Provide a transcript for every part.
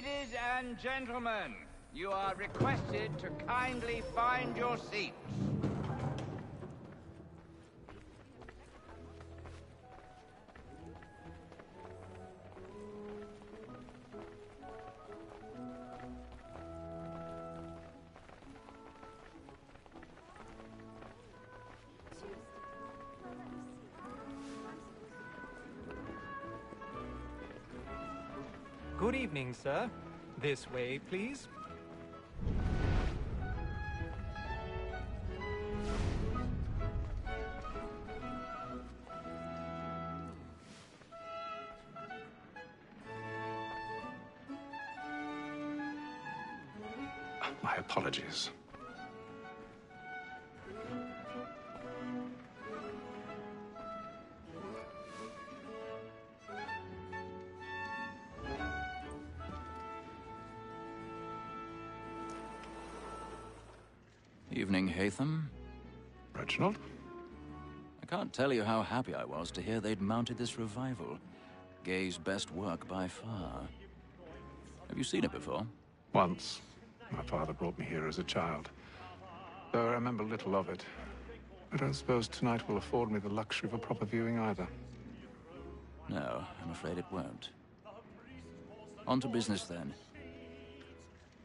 Ladies and gentlemen, you are requested to kindly find your seats. Good evening, sir. This way, please. My apologies. Evening, Hatham. Reginald? I can't tell you how happy I was to hear they'd mounted this revival. Gay's best work by far. Have you seen it before? Once. My father brought me here as a child. Though I remember little of it. I don't suppose tonight will afford me the luxury of a proper viewing either. No, I'm afraid it won't. On to business, then.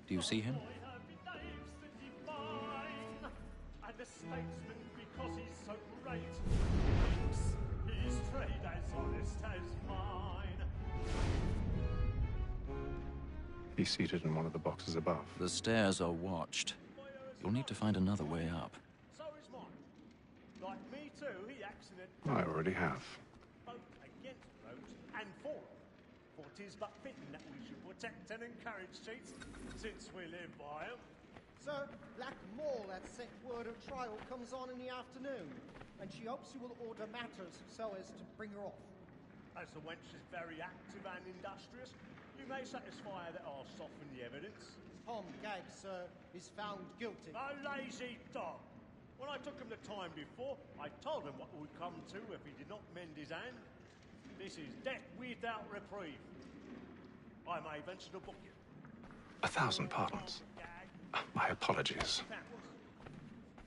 Do you see him? The statesman, because he's so great, his trade as honest as mine. He's seated in one of the boxes above. The stairs are watched. You'll need to find another way up. So is mine. Like me too, he accident. I already have. Both against roads and for it. For 'tis but fitting that we should protect and encourage cheats, since we live by 'em. Sir, Black Mall had sent word of trial comes on in the afternoon, and she hopes you will order matters so as to bring her off. As the wench is very active and industrious, you may satisfy her that I'll soften the evidence. Tom Gagg, sir, is found guilty. A lazy dog! When I took him the time before, I told him what would come to if he did not mend his hand. This is death without reprieve. I may venture to book you. 1,000 pardons. My apologies.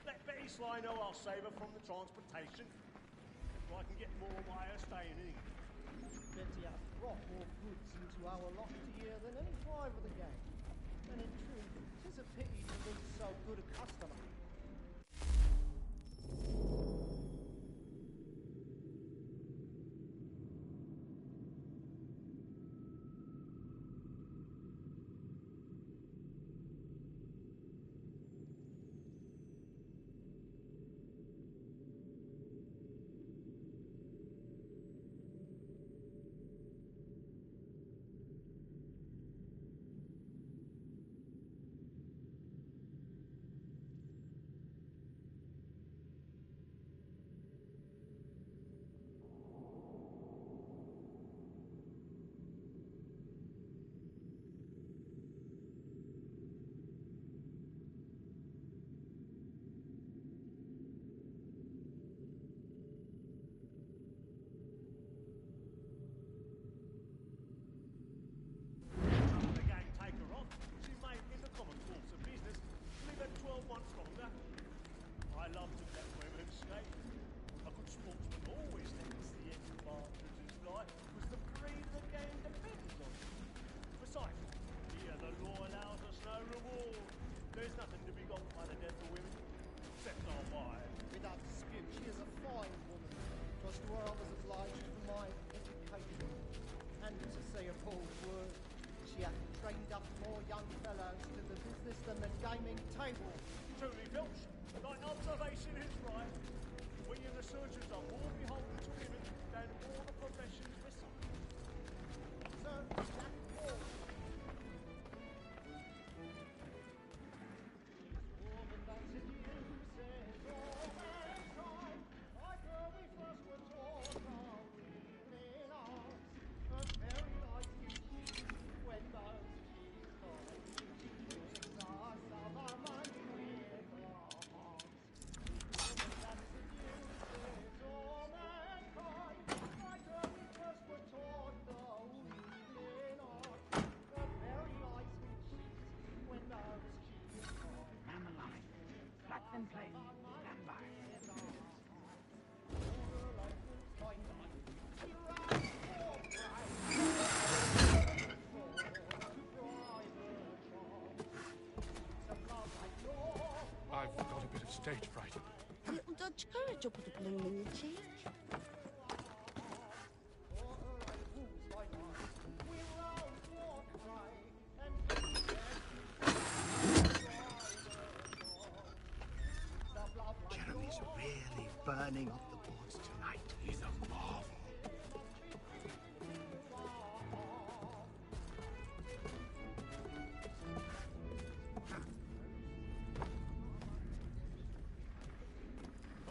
Let Betty Sly know I'll save her from the transportation, so I can get more by her staying in. Betty hath brought more goods into our loft here than any five of the gang. And in truth, 'tis a pity to lose so good a customer. There's nothing to be got by the death of women, except our wives. Without dispute, she is a fine woman. 'Twas to her I was obliged for my education. And to say a bold word, she hath trained up more young fellows to the business than the gaming table. Truly, Filch, thy observation is right. We and the surgeons are more beholden to women than all the professions besides. Sir, Black Mall. Then play. Stand by. I've got a bit of stage fright. A little dodge courage will put a bloom in your cheek. Jeremy's really burning up the boards tonight. He's a marvel.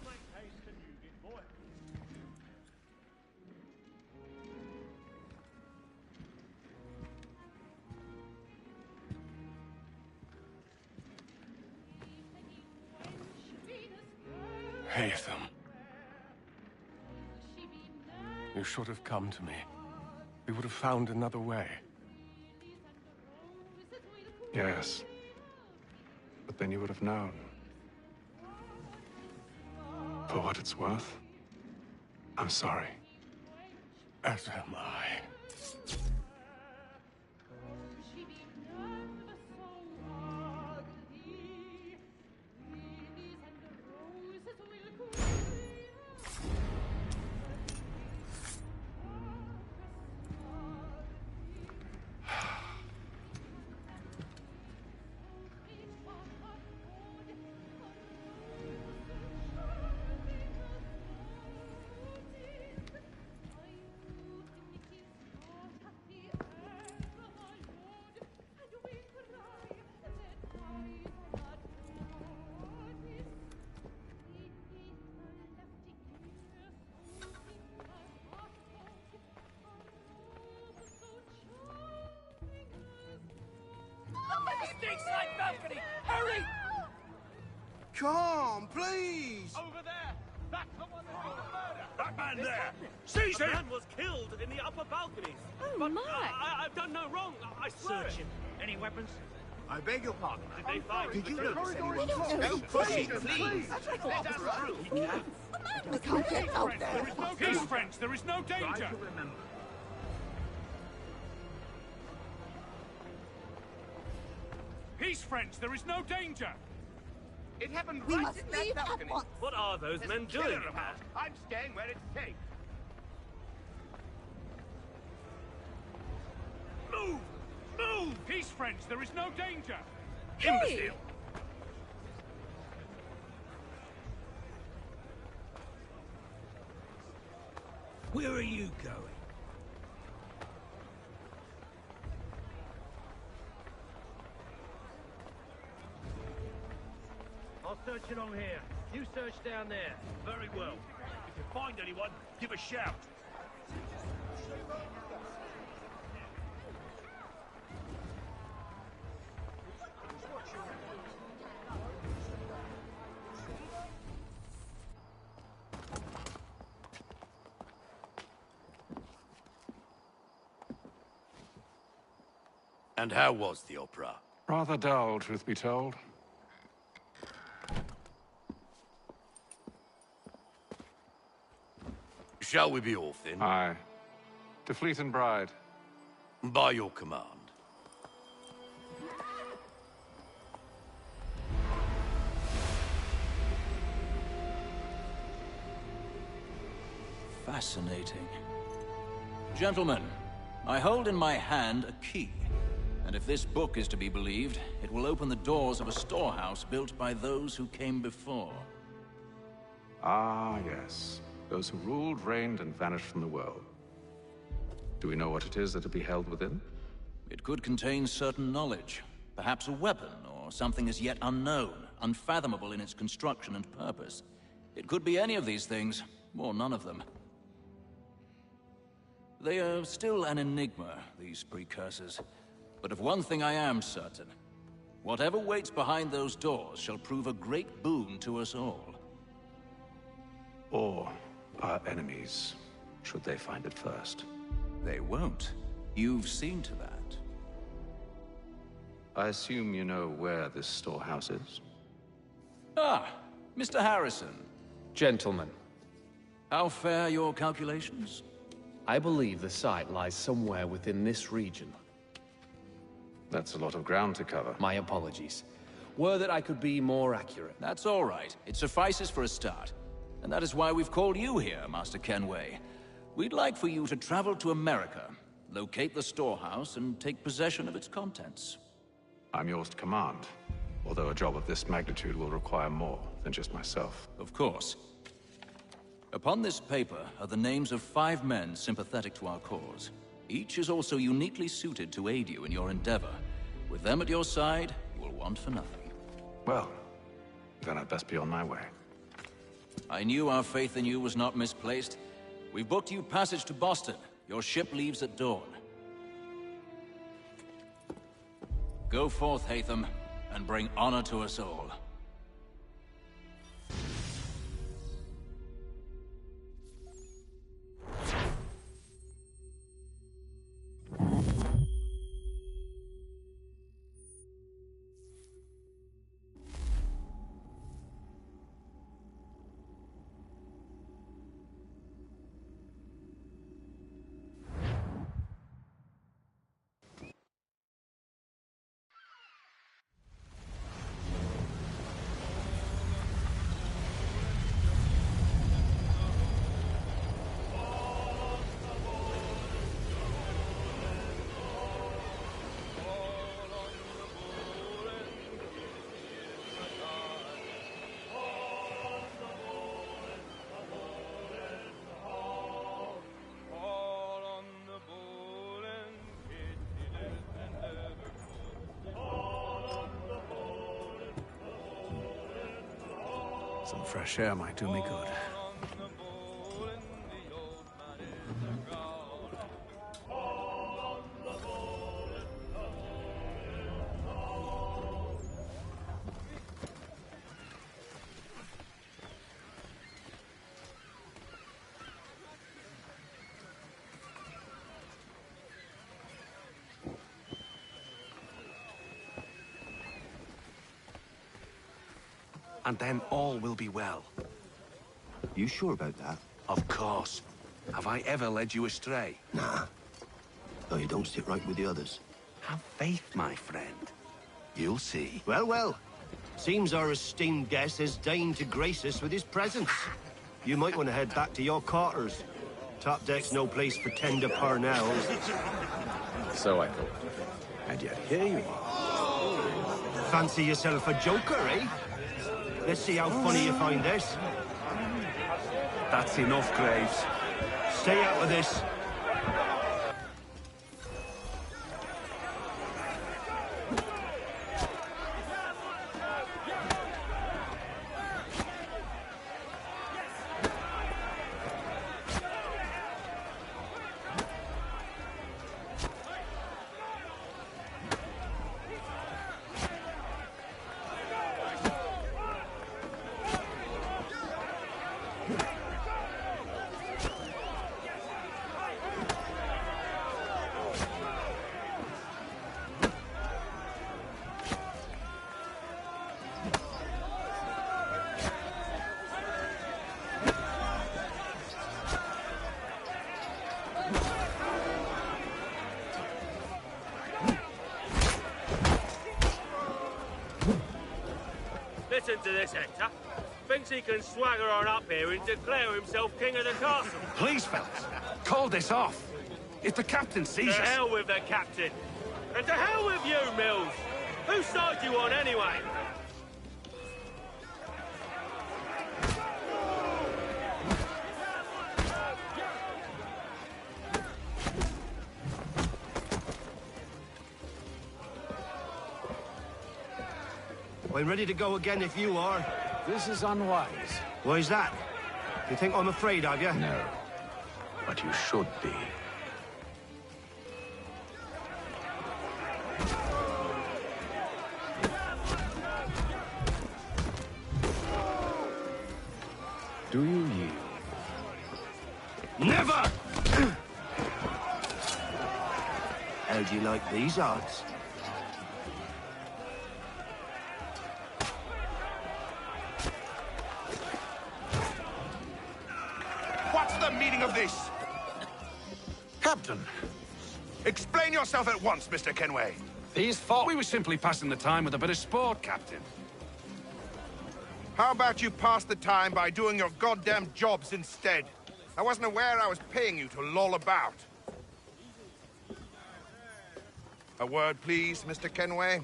Make haste and you get boy. Haytham. You should have come to me. We would have found another way. Yes. But then you would have known. For what it's worth, I'm sorry. As am I. Stateside balcony! Hurry! Come, please! Over there! That's the one that did the murder! That man there! Seize him! That man was killed in the upper balconies. Oh, but my. I've done no wrong. I swear it. Any weapons? I beg your pardon. Did they fight? Did you notice anyone? Don't push it, please! Let us through! We can't get out there. Peace, friends, there is no Try danger! to remember. Peace, friends, there is no danger! It happened We right must in that leave at balcony. once. What are those There's men a killer doing? about. I'm staying where it's safe. Move! Move! Peace, friends, there is no danger! Imbecile! Where are you going? I'll search along here. You search down there. Very well. If you find anyone, give a shout. And how was the opera? Rather dull, truth be told. Shall we be off then? Aye. To Fleet and Bride. By your command. Fascinating. Gentlemen, I hold in my hand a key. And if this book is to be believed, it will open the doors of a storehouse built by those who came before. Ah, yes. Those who ruled, reigned, and vanished from the world. Do we know what it is that will be held within? It could contain certain knowledge, perhaps a weapon, or something as yet unknown, unfathomable in its construction and purpose. It could be any of these things, or none of them. They are still an enigma, these precursors. But of one thing I am certain. Whatever waits behind those doors shall prove a great boon to us all. Or our enemies, should they find it first. They won't. You've seen to that. I assume you know where this storehouse is? Ah, Mr. Harrison. Gentlemen, How fare your calculations? I believe the site lies somewhere within this region. That's a lot of ground to cover. My apologies. Were that I could be more accurate. That's all right. It suffices for a start. And that is why we've called you here, Master Kenway. We'd like for you to travel to America, locate the storehouse, and take possession of its contents. I'm yours to command, although a job of this magnitude will require more than just myself. Of course. Upon this paper are the names of 5 men sympathetic to our cause. Each is also uniquely suited to aid you in your endeavor. With them at your side, you will want for nothing. Well, then I'd best be on my way. I knew our faith in you was not misplaced. We've booked you passage to Boston. Your ship leaves at dawn. Go forth, Hatham, and bring honor to us all. Some fresh air might do me good. And then all will be well. You sure about that? Of course. Have I ever led you astray? Nah. No, you don't sit right with the others. Have faith, my friend. You'll see. Well, well. Seems our esteemed guest has deigned to grace us with his presence. You might want to head back to your quarters. Top deck's no place for tender parnells. So I thought. And yet here you are. Fancy yourself a joker, eh? Let's see how funny you find this. That's enough, Graves. Stay out of this. Listen to this, Hector. Thinks he can swagger on up here and declare himself king of the castle. Please, fellas, call this off. If the captain sees To us... hell with the captain. And to hell with you, Mills. Whose side you on, anyway? I'm ready to go again if you are. This is unwise. Why's that? You think I'm afraid of you? No, but you should be. Do you yield? Never! How do you like these odds? meaning of this? Captain, Explain yourself at once, Mr. Kenway. we were simply passing the time with a bit of sport, Captain. How about you pass the time by doing your goddamn jobs instead? I wasn't aware I was paying you to loll about. A word, please, Mr. Kenway.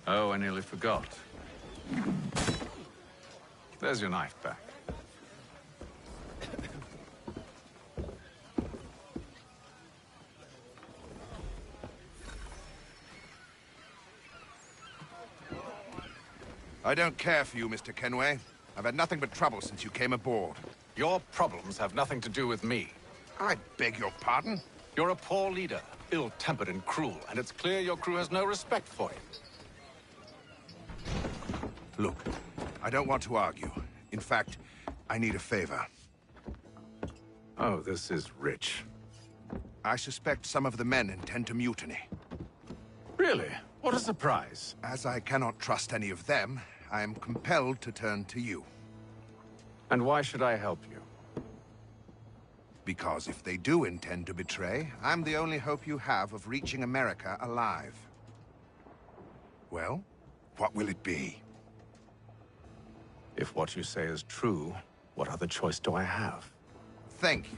Oh, I nearly forgot. There's your knife back. I don't care for you, Mr. Kenway. I've had nothing but trouble since you came aboard. Your problems have nothing to do with me. I beg your pardon? You're a poor leader, ill-tempered and cruel, and it's clear your crew has no respect for you. Look, I don't want to argue. In fact, I need a favor. Oh, this is rich. I suspect some of the men intend to mutiny. Really? What a surprise. As I cannot trust any of them, I am compelled to turn to you. And why should I help you? Because if they do intend to betray, I'm the only hope you have of reaching America alive. Well, what will it be? If what you say is true, what other choice do I have? Thank you.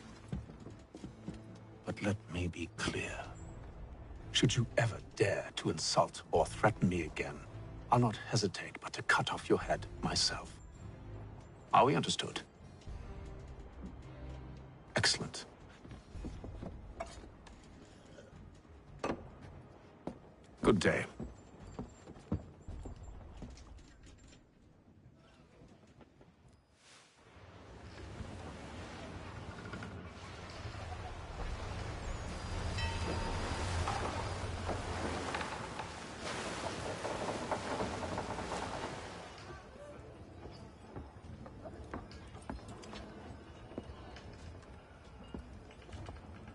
But let me be clear. Should you ever dare to insult or threaten me again, I'll not hesitate but to cut off your head myself. Are we understood? Excellent. Good day.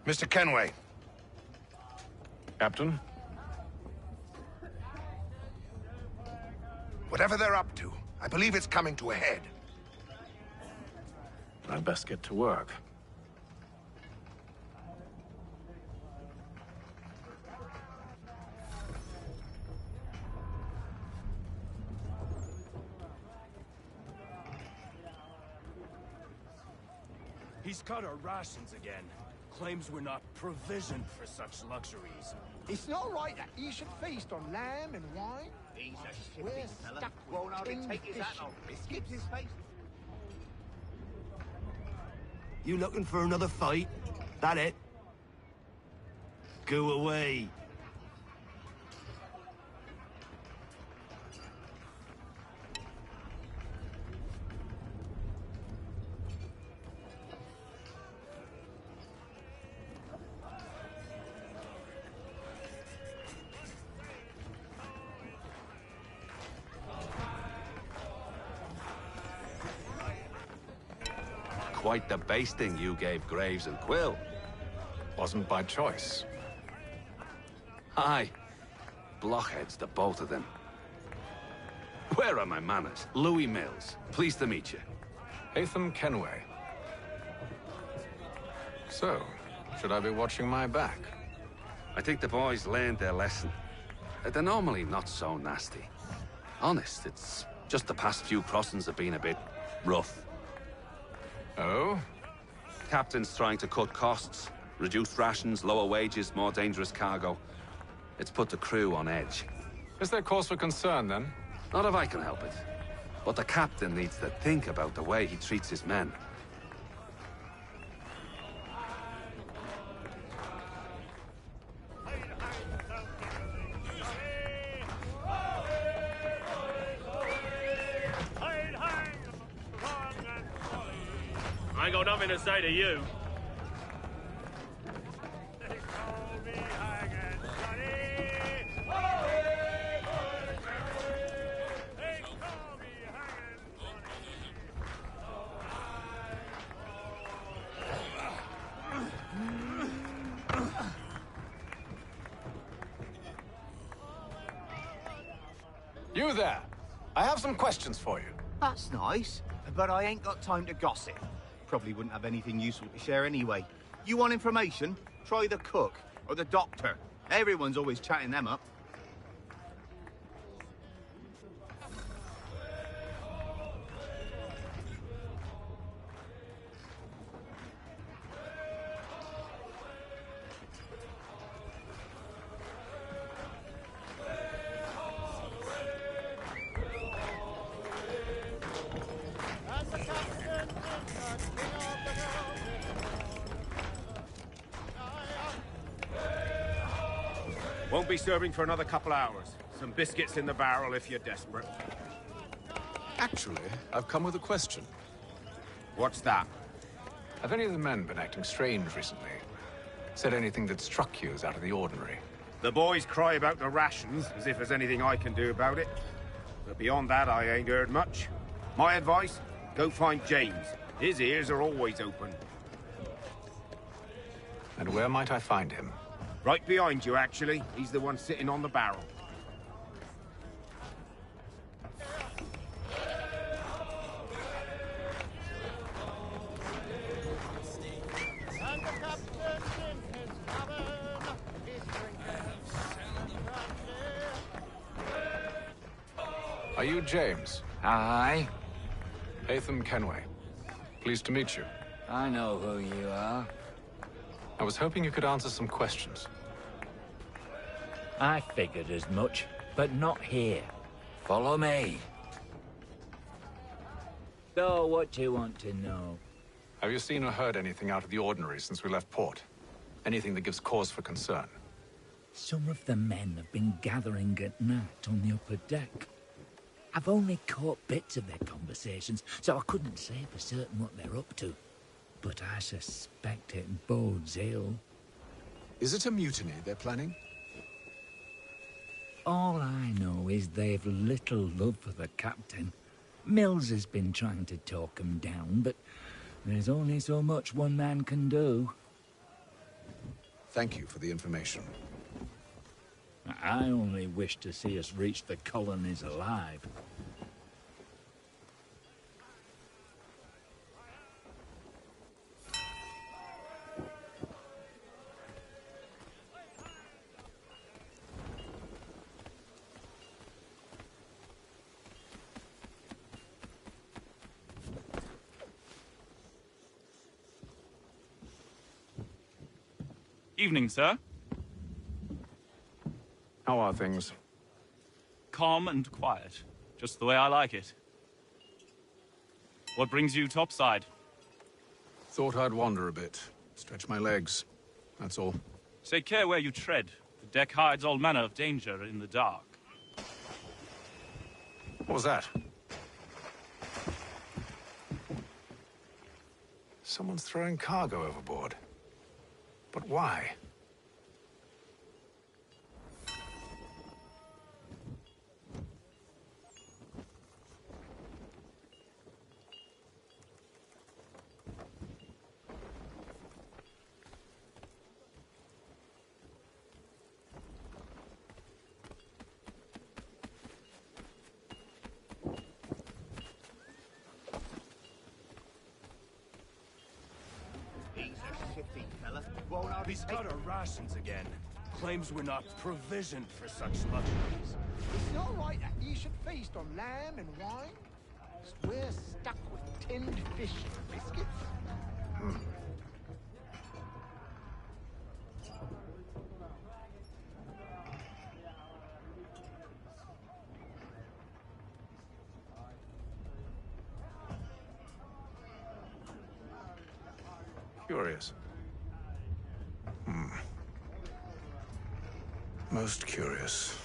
Mr. Kenway. Captain? Whatever they're up to, I believe it's coming to a head. I'd best get to work. He's cut our rations again. Claims we're not provisioned for such luxuries. It's not right that you should feast on lamb and wine. He's a We're shifty fella. stuck Won't with hardly tin take his hat fish off. and Skips his face. You looking for another fight? That it? Go away. Quite the basting you gave Graves and Quill. Wasn't by choice. Aye. Blockheads, the both of them. Where are my manners? Louis Mills. Pleased to meet you. Hatham Kenway. So, should I be watching my back? I think the boys learned their lesson. They're normally not so nasty. Honest, it's just the past few crossings have been a bit rough. Oh? Captain's trying to cut costs. Reduced rations, lower wages, more dangerous cargo. It's put the crew on edge. Is there cause for concern, then? Not if I can help it. But the captain needs to think about the way he treats his men. I ain't got nothing to say to you. You there! I have some questions for you. That's nice. But I ain't got time to gossip. Probably wouldn't have anything useful to share anyway. You want information? Try the cook or the doctor. Everyone's always chatting them up. Won't be serving for another couple hours. Some biscuits in the barrel if you're desperate. Actually, I've come with a question. What's that? Have any of the men been acting strange recently? Said anything that struck you as out of the ordinary? The boys cry about the rations, as if there's anything I can do about it. But beyond that, I ain't heard much. My advice? Go find James. His ears are always open. And where might I find him? Right behind you, actually. He's the one sitting on the barrel. Are you James? Aye. Hatham Kenway. Pleased to meet you. I know who you are. I was hoping you could answer some questions. I figured as much, but not here. Follow me. So, what do you want to know? Have you seen or heard anything out of the ordinary since we left port? Anything that gives cause for concern? Some of the men have been gathering at night on the upper deck. I've only caught bits of their conversations, so I couldn't say for certain what they're up to. But I suspect it bodes ill. Is it a mutiny they're planning? All I know is they've little love for the captain. Mills has been trying to talk 'em down, but there's only so much one man can do. Thank you for the information. I only wish to see us reach the colonies alive. Evening, sir. How are things? Calm and quiet. Just the way I like it. What brings you topside? Thought I'd wander a bit. Stretch my legs. That's all. Take care where you tread. The deck hides all manner of danger in the dark. What was that? Someone's throwing cargo overboard. But why? He's cut our rations again. Claims we're not provisioned for such luxuries. It's not right that you should feast on lamb and wine. We're stuck with tinned fish and biscuits. Curious. Most curious.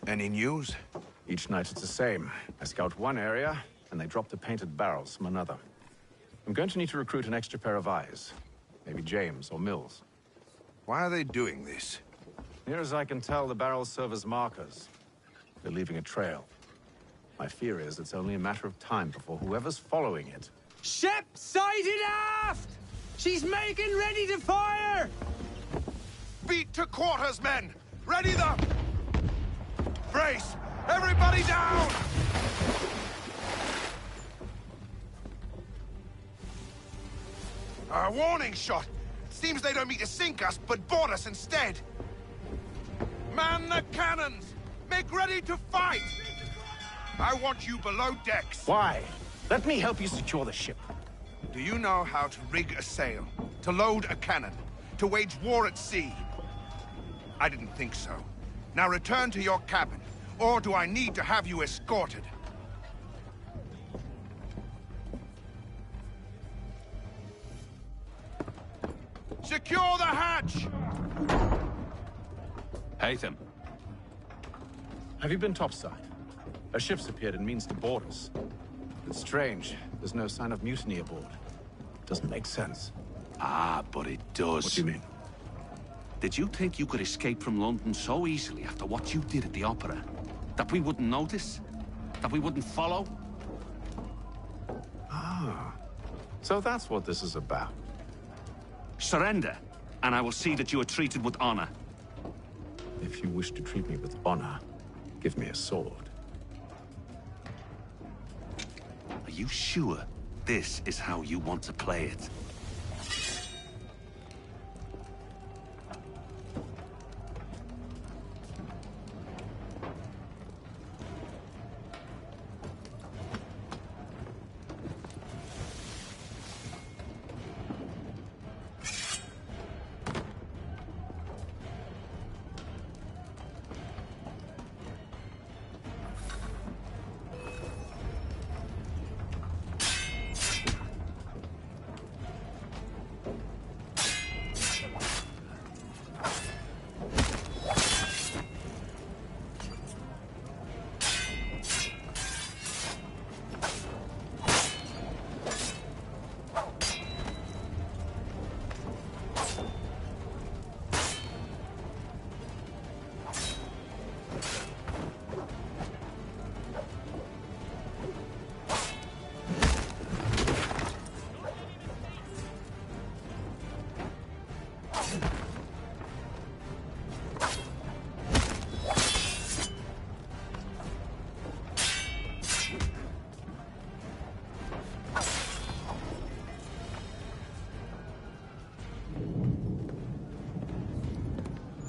Any news? Each night it's the same. I scout one area, and they dropped the painted barrels from another. I'm going to need to recruit an extra pair of eyes. Maybe James or Mills. Why are they doing this? Near as I can tell, the barrels serve as markers. They're leaving a trail. My fear is it's only a matter of time before whoever's following it... Ship sighted aft! She's making ready to fire! Beat to quarters, men! Ready the... Brace! Everybody down! A warning shot! Seems they don't mean to sink us, but board us instead! Man the cannons! Make ready to fight! I want you below decks! Why? Let me help you secure the ship. Do you know how to rig a sail? To load a cannon? To wage war at sea? I didn't think so. Now return to your cabin, or do I need to have you escorted? Secure the hatch! Haytham. Have you been topside? A ship's appeared and means to board us. It's strange. There's no sign of mutiny aboard. Doesn't make sense. Ah, but it does. What do you mean? Did you think you could escape from London so easily after what you did at the Opera? That we wouldn't notice? That we wouldn't follow? Ah. So that's what this is about. Surrender, and I will see that you are treated with honor. If you wish to treat me with honor, give me a sword. Are you sure this is how you want to play it?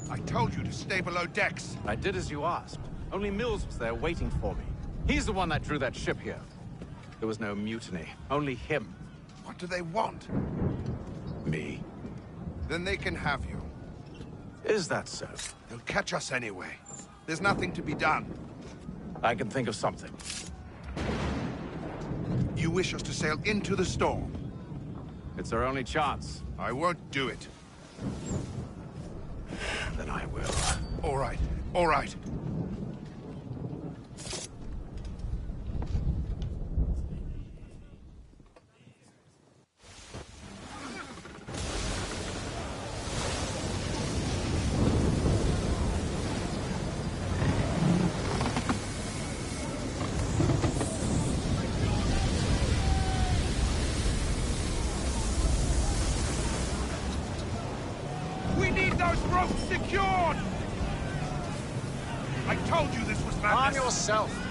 I told you to stay below decks. I did as you asked. Only Mills was there waiting for me. He's the one that drew that ship here. There was no mutiny, only him. What do they want? Me. Then they can have you. Is that so? They'll catch us anyway. There's nothing to be done. I can think of something. You wish us to sail into the storm? It's our only chance. I won't do it. Then I will. All right, all right. We need those ropes secured! I told you this was madness. Arm yourself.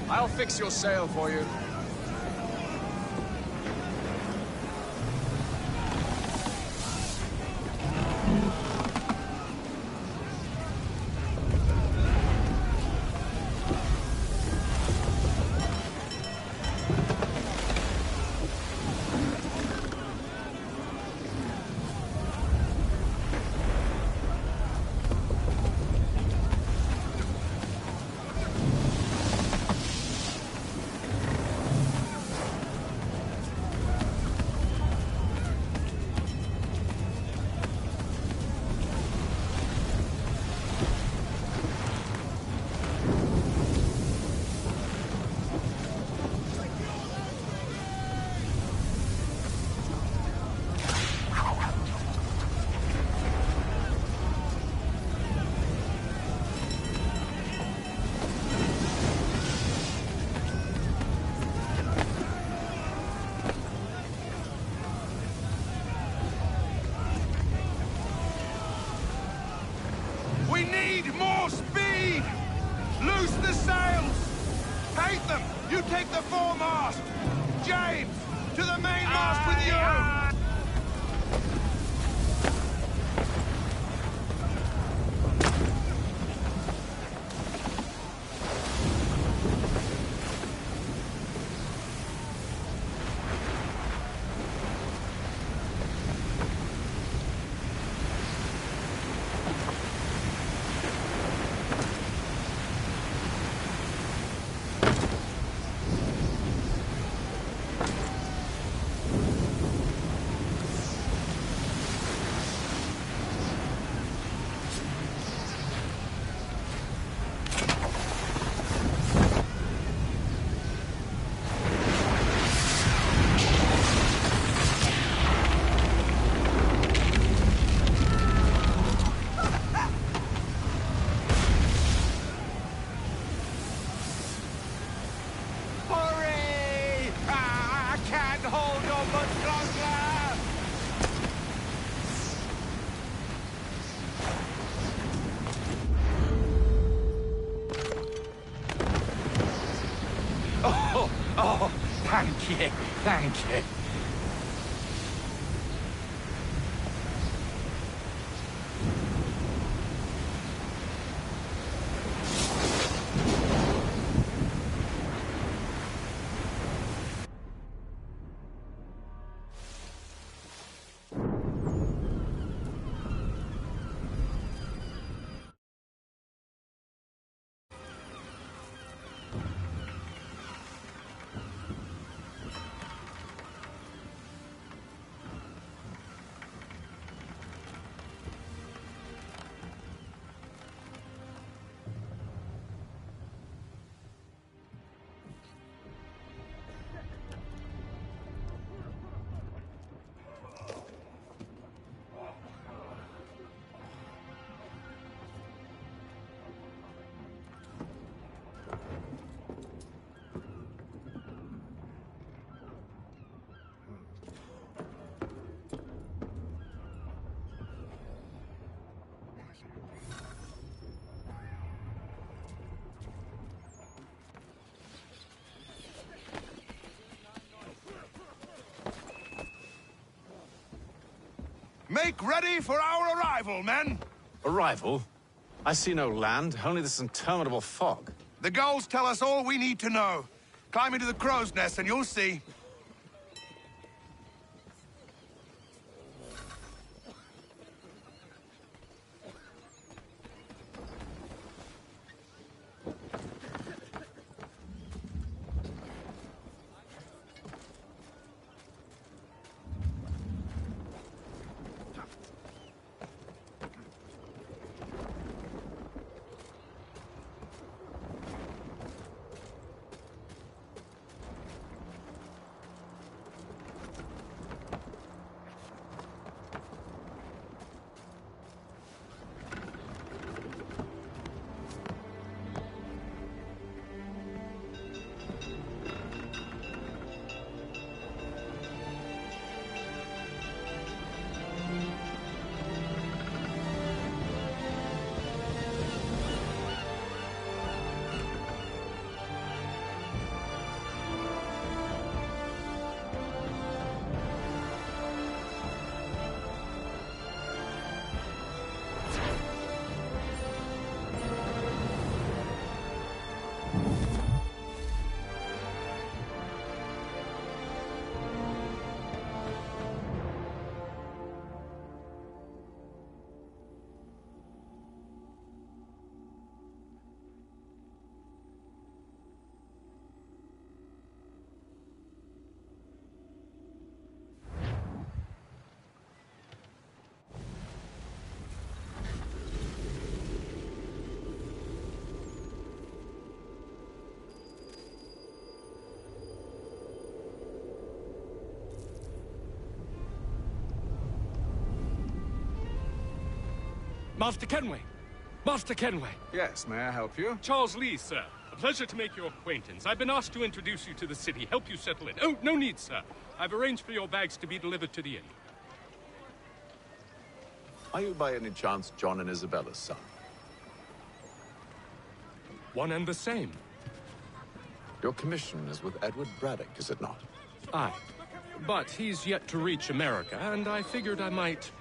I'll fix your sail for you. sails! Hate them! You take the foremast! James, to the mainmast with you! Oh, thank you, thank you. Make ready for our arrival, men! Arrival? I see no land, only this interminable fog. The gulls tell us all we need to know. Climb into the crow's nest and you'll see. Master Kenway! Master Kenway! Yes, may I help you? Charles Lee, sir. A pleasure to make your acquaintance. I've been asked to introduce you to the city, help you settle in. Oh, no need, sir. I've arranged for your bags to be delivered to the inn. Are you by any chance John and Isabella's son? One and the same. Your commission is with Edward Braddock, is it not? Aye. But he's yet to reach America, and I figured I might...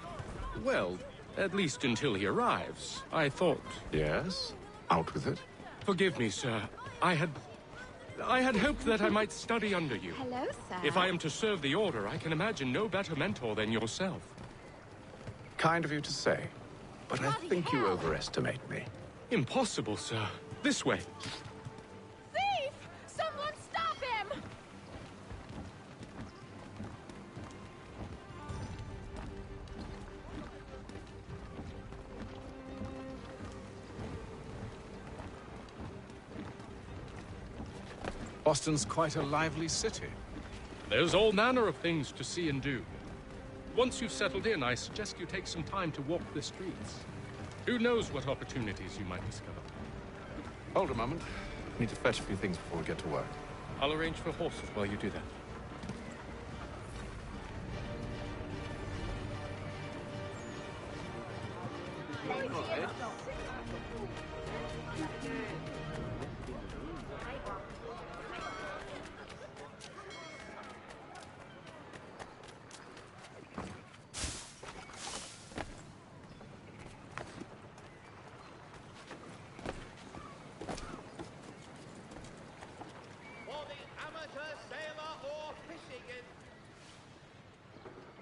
Well, at least until he arrives. I thought... Yes? Out with it. Forgive me, sir. I had hoped that I might study under you. Hello, sir. If I am to serve the Order, I can imagine no better mentor than yourself. Kind of you to say, but I think you overestimate me. Impossible, sir. This way. Thief! Someone stop him! Boston's quite a lively city. There's all manner of things to see and do. Once you've settled in, I suggest you take some time to walk the streets. Who knows what opportunities you might discover. Hold a moment. I need to fetch a few things before we get to work. I'll arrange for horses while you do that.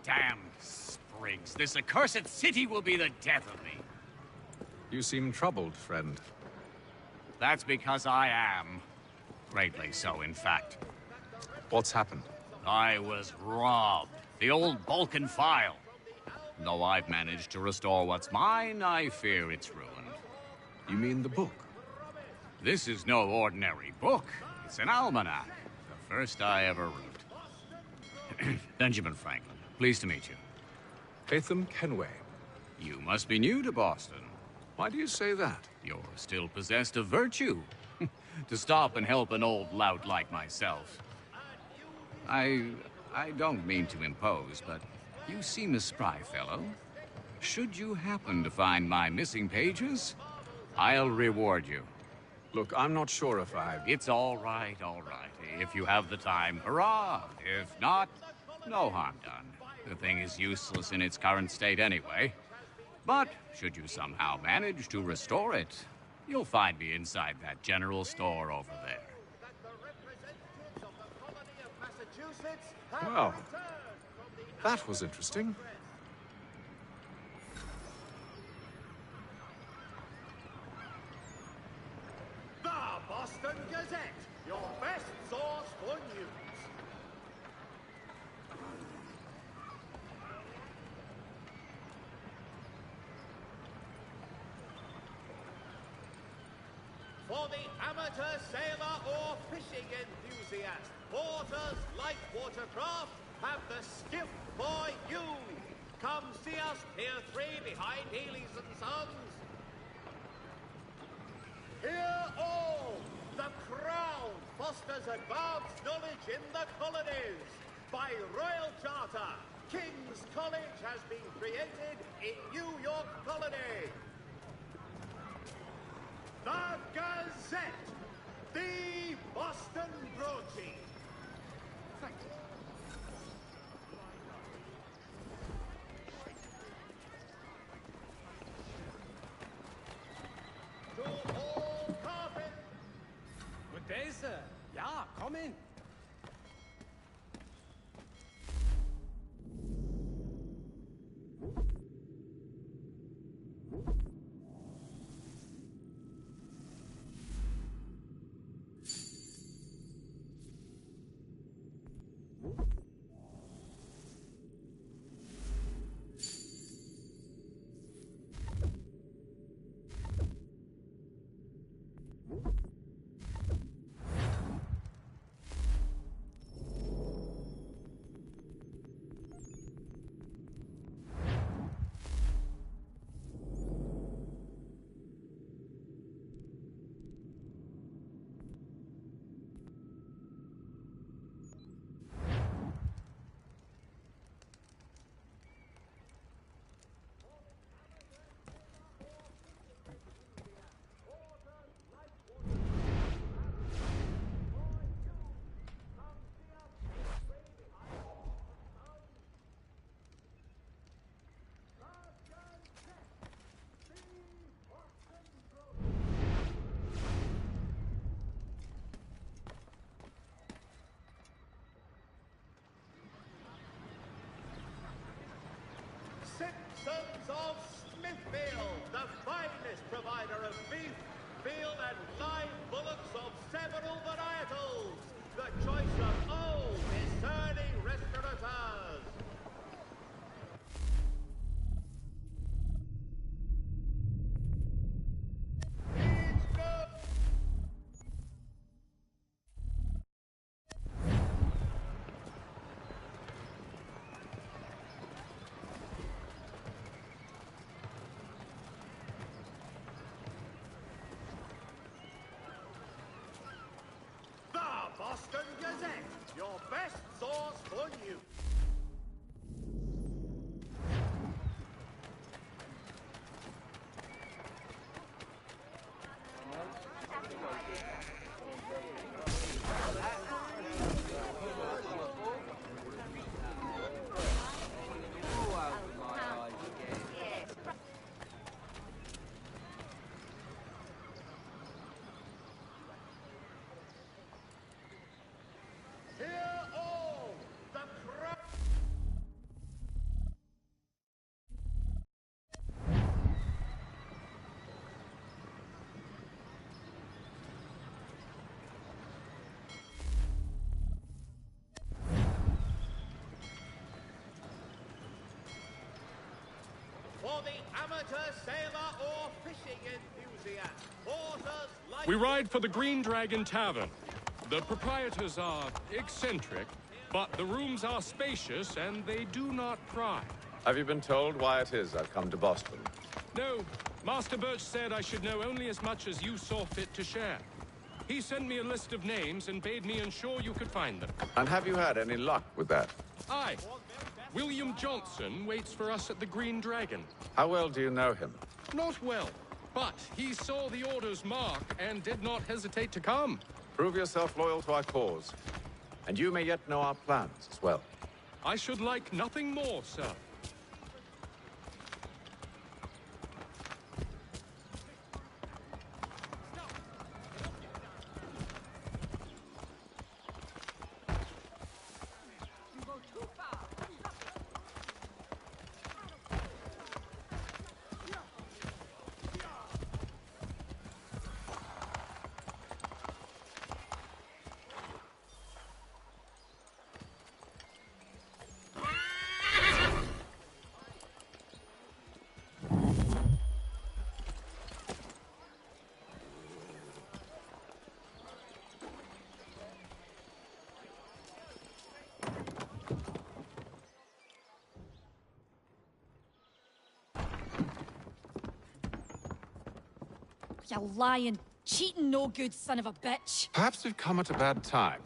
Damn sprigs. This accursed city will be the death of me. You seem troubled, friend. That's because I am. Greatly so, in fact. What's happened? I was robbed. The old Balkan file. Though I've managed to restore what's mine, I fear it's ruined. You mean the book? This is no ordinary book. It's an almanac. The first I ever wrote. Benjamin Franklin. Pleased to meet you. Hatham Kenway. You must be new to Boston. Why do you say that? You're still possessed of virtue. To stop and help an old lout like myself. I don't mean to impose, but you seem a spry fellow. Should you happen to find my missing pages, I'll reward you. Look, I'm not sure if I... It's all right, all right. If you have the time, hurrah. If not, no harm done. The thing is useless in its current state anyway. But should you somehow manage to restore it, you'll find me inside that general store over there. Well, that was interesting. The Boston Gazette, your best source for news. For the amateur sailor or fishing enthusiast, Porter's light watercraft have the skiff for you. Come see us, Pier 3 behind Healy's and Sons. Hear all! The Crown fosters advanced knowledge in the colonies. By royal charter, King's College has been created in New York Colony. The Gazette, the Boston broadsheet. To all carpet. Good day, sir. Yeah, come in. Simpsons of Smithfield, the finest provider of beef, veal and live bullocks of several varietals. The choice of old, discerning restaurateurs. Boston Gazette, your best source for news. For the amateur sailor or fishing enthusiast, porters like... We ride for the Green Dragon Tavern. The proprietors are eccentric, but the rooms are spacious and they do not pry. Have you been told why it is I've come to Boston? No, Master Birch said I should know only as much as you saw fit to share. He sent me a list of names and bade me ensure you could find them. And have you had any luck with that? Aye. William Johnson waits for us at the Green Dragon. How well do you know him? Not well, but he saw the order's mark and did not hesitate to come. Prove yourself loyal to our cause, and you may yet know our plans as well. I should like nothing more, sir. You lying, cheating, no good son of a bitch. Perhaps we've come at a bad time.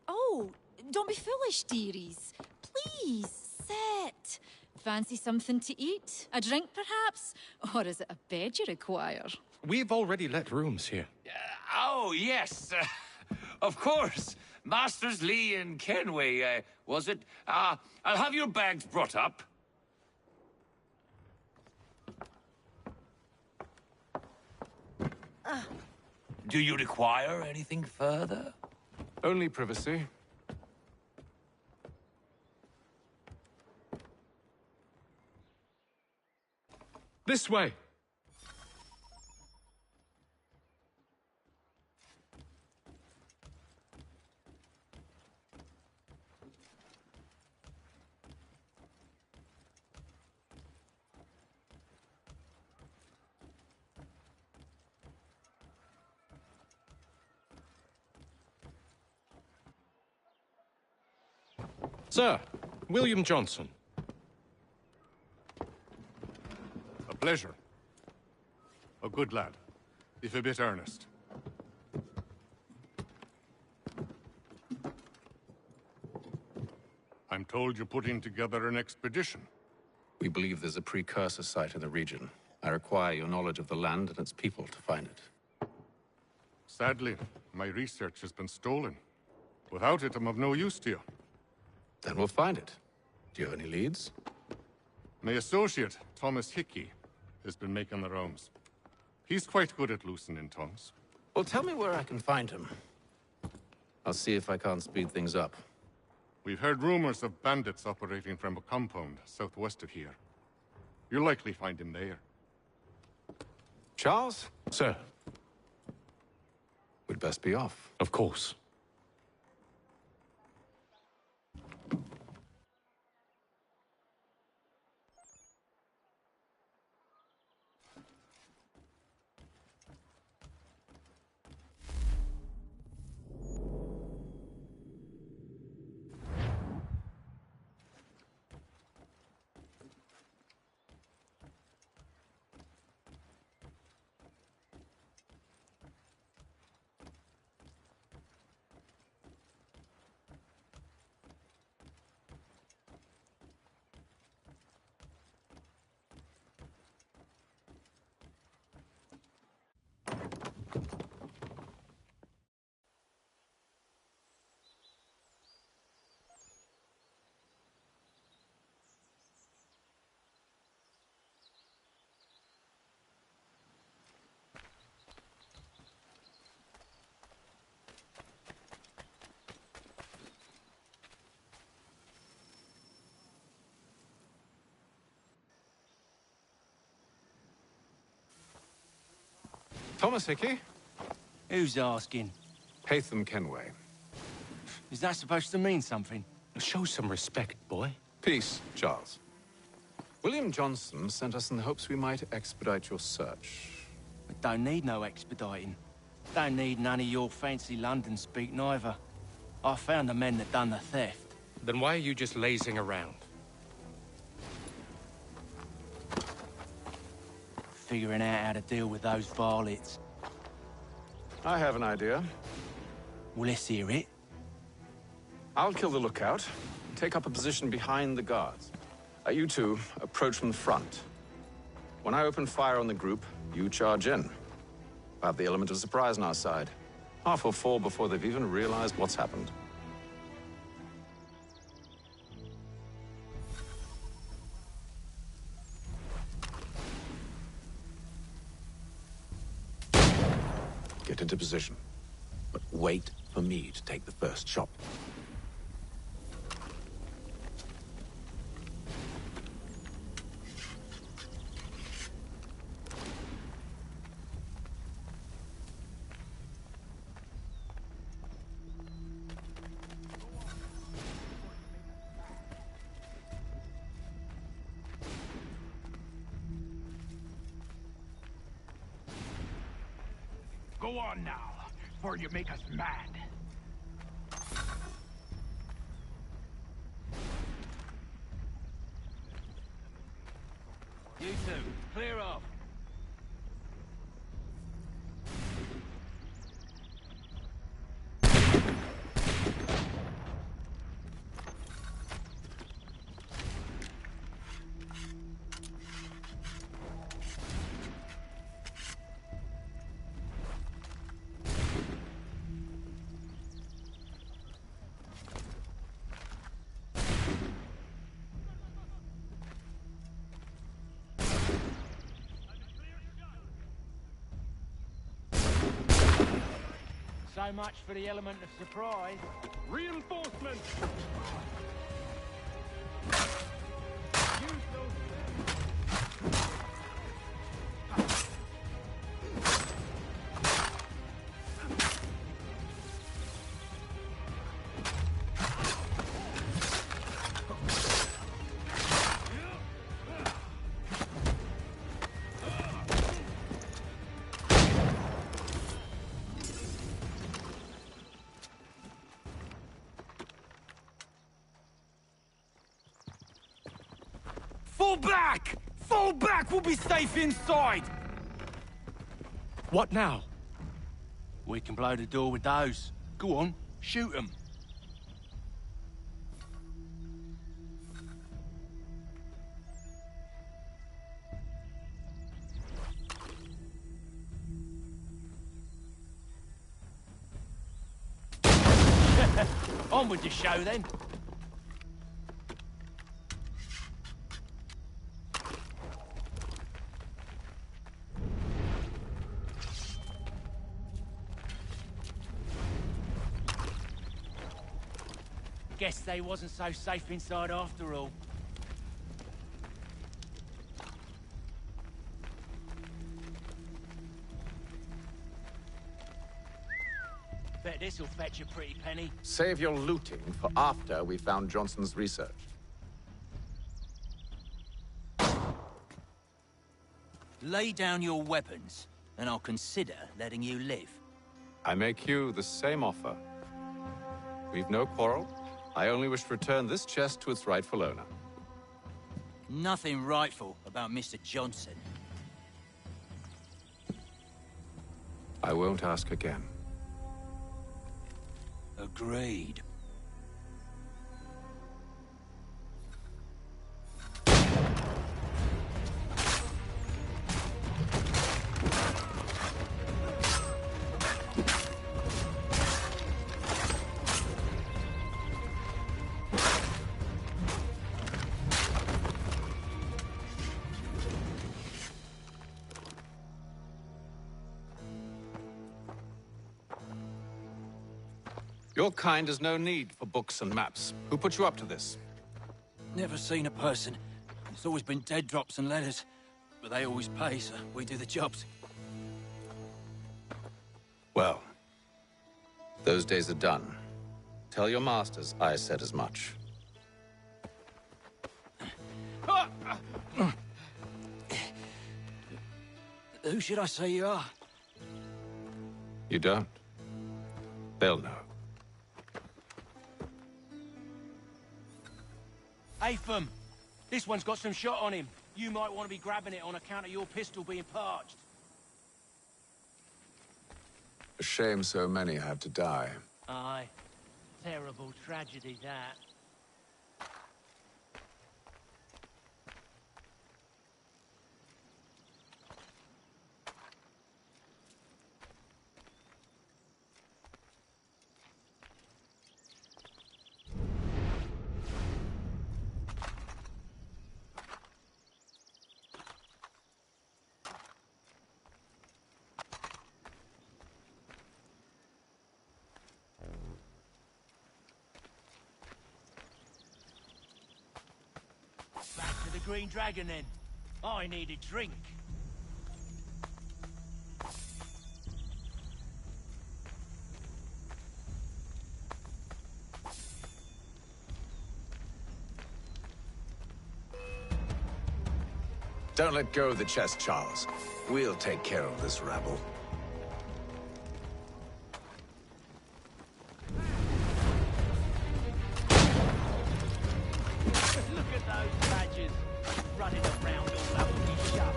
Oh, don't be foolish, dearies. Please, sit. Fancy something to eat? A drink, perhaps? Or is it a bed you require? We've already let rooms here. Oh, yes. Of course. Masters Lee and Kenway, was it? I'll have your bags brought up. Do you require anything further? Only privacy. This way. Sir, William Johnson. A pleasure. A good lad, if a bit earnest. I'm told you're putting together an expedition. We believe there's a precursor site in the region. I require your knowledge of the land and its people to find it. Sadly, my research has been stolen. Without it, I'm of no use to you. Then we'll find it. Do you have any leads? My associate, Thomas Hickey, has been making the rounds. He's quite good at loosening tongues. Well, tell me where I can find him. I'll see if I can't speed things up. We've heard rumors of bandits operating from a compound southwest of here. You'll likely find him there. Charles? Sir. We'd best be off. Of course. Thomas Hickey? Who's asking? Haytham Kenway. Is that supposed to mean something? Show some respect, boy. Peace, Charles. William Johnson sent us in the hopes we might expedite your search. We don't need no expediting. Don't need none of your fancy London speak neither. I found the men that done the theft. Then why are you just lazing around? Figuring out how to deal with those varlets. I have an idea. Well, let's hear it. I'll kill the lookout, take up a position behind the guards. You two approach from the front. When I open fire on the group, you charge in. I have the element of surprise on our side. Half will fall before they've even realized what's happened. Get into position, but wait for me to take the first shot. Go on now, before you make us mad. You two, clear off. So much for the element of surprise. Reinforcements! Fall back! Fall back! We'll be safe inside! What now? We can blow the door with those. Go on, shoot them. On with the show, then. Guess they wasn't so safe inside after all. Bet this'll fetch a pretty penny. Save your looting for after we found Johnson's research. Lay down your weapons, and I'll consider letting you live. I make you the same offer. We've no quarrel. I only wish to return this chest to its rightful owner. Nothing rightful about Mr. Johnson. I won't ask again. Agreed. Your kind has no need for books and maps. Who put you up to this? Never seen a person. It's always been dead drops and letters. But they always pay, so we do the jobs. Well, those days are done. Tell your masters I said as much. Who should I say you are? You don't. They'll know. Atham, this one's got some shot on him. You might want to be grabbing it on account of your pistol being parched. A shame so many have to die. Aye. Terrible tragedy, that. Back to the Green Dragon, then. I need a drink. Don't let go of the chest, Charles. We'll take care of this rabble. Look at those badgers running around all over the shop.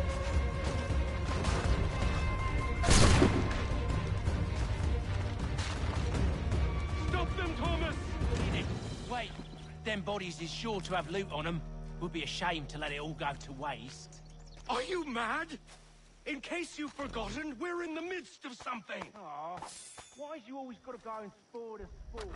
Stop them, Thomas! Wait, them bodies is sure to have loot on them. Would be a shame to let it all go to waste. Are you mad? In case you've forgotten, we're in the midst of something. Aw, why's you always got to go and spoil the sport?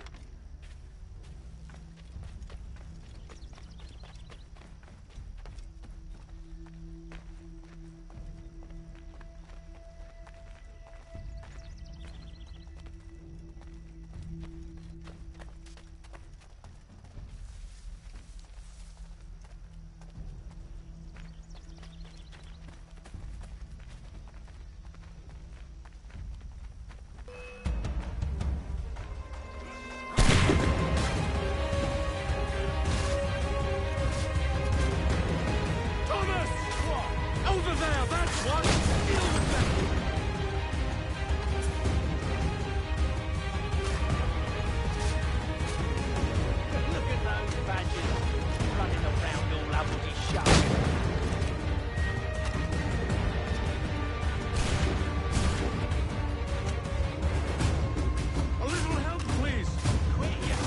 Thomas! What? Over there, that's one! Deal with them! Look at those badgers running around all over the shop. A little help, please! Quit ya!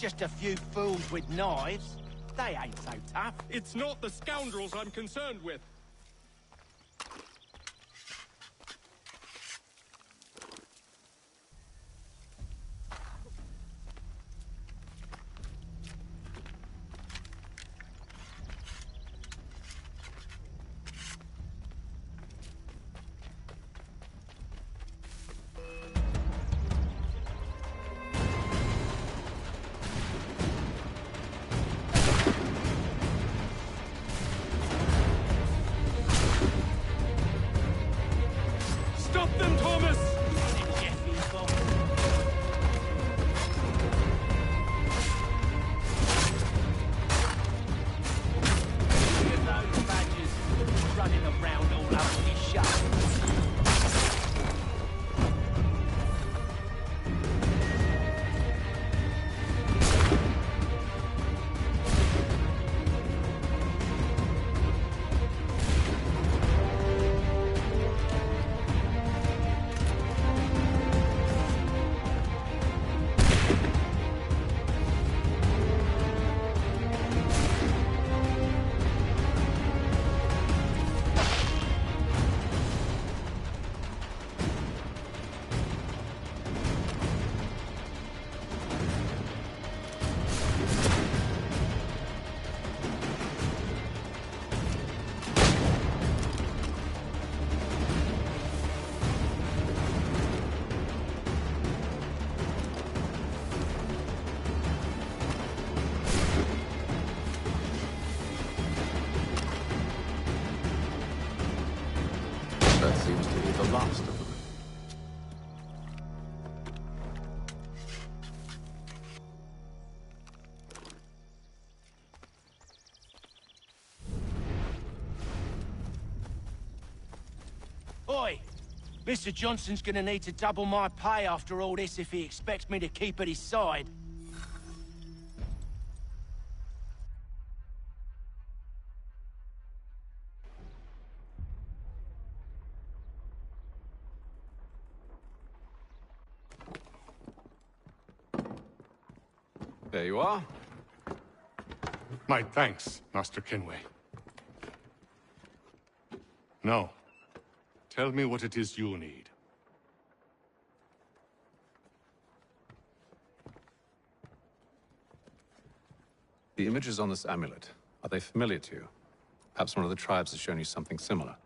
just a few fools with knives. They ain't so tough. It's not the scoundrels I'm concerned with. Stop them, Thomas! Look at those badgers running around all over me shut. That seems to be the last of them. Oi! Mr. Johnson's gonna need to double my pay after all this if he expects me to keep at his side. There you are. My thanks, Master Kenway. Now, tell me what it is you need. The images on this amulet, are they familiar to you? Perhaps one of the tribes has shown you something similar.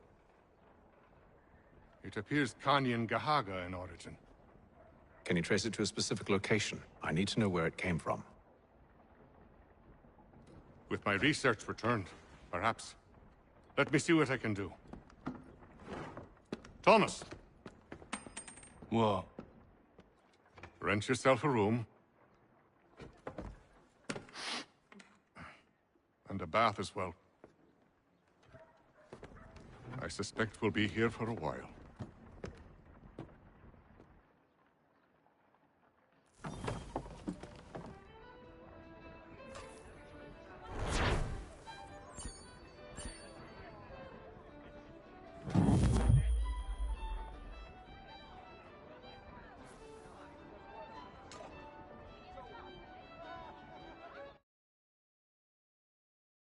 It appears Kanyan Gahaga in origin. Can you trace it to a specific location? I need to know where it came from. With my research returned, perhaps. Let me see what I can do. Thomas! What? Rent yourself a room. And a bath as well. I suspect we'll be here for a while.